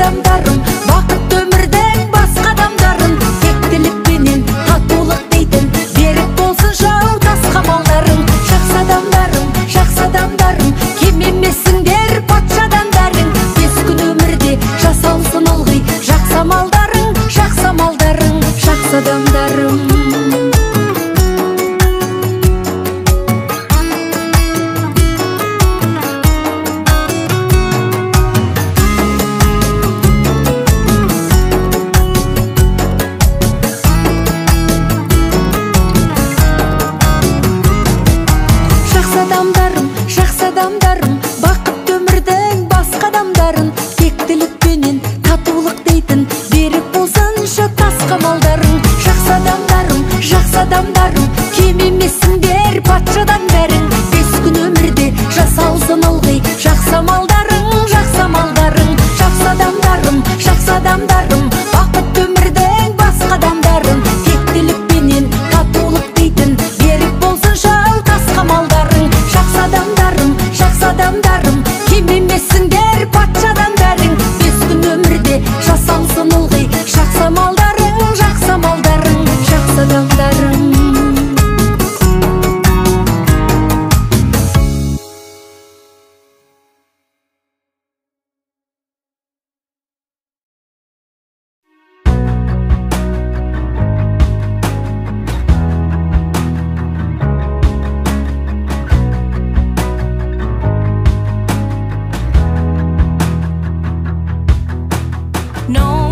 адамдарым, бақыт өмірдің басқа адамдарын, тектілік пенен татулық дейтін, берік болсын жау тасқа малдарың. Жақсы адамдарым, кем емессіңдер патшадан бәрің. Бес күн өмірде жасалсын ылғи жақсы амалдарың, жақсы амалдарың, жақсы адамдарым. Жақсы адамдарым, бақыт өмірдің басқа адамдарын, тектілік пенен татулық дейтін, берік болсыншы тасқа малдарың. Жақсы адамдарым, кем емессіңдер патшадан бәрің. Бес күн өмірде жасалсын ылғи жақсы амалдарың, жақсы амалдарың, жақсы адамдарым, бақыт өмірдің басқа адамдарын, тектілік пенен татулық дейтін, берік болсын жау тасқа малдарың. Жақсы адамдарым, кем емессіңдер патшадан бәрің. Бес күн өмірде жасалсын ылғи жақсы амалдарың, жақсы амалдарың, жақсы адамдарың. No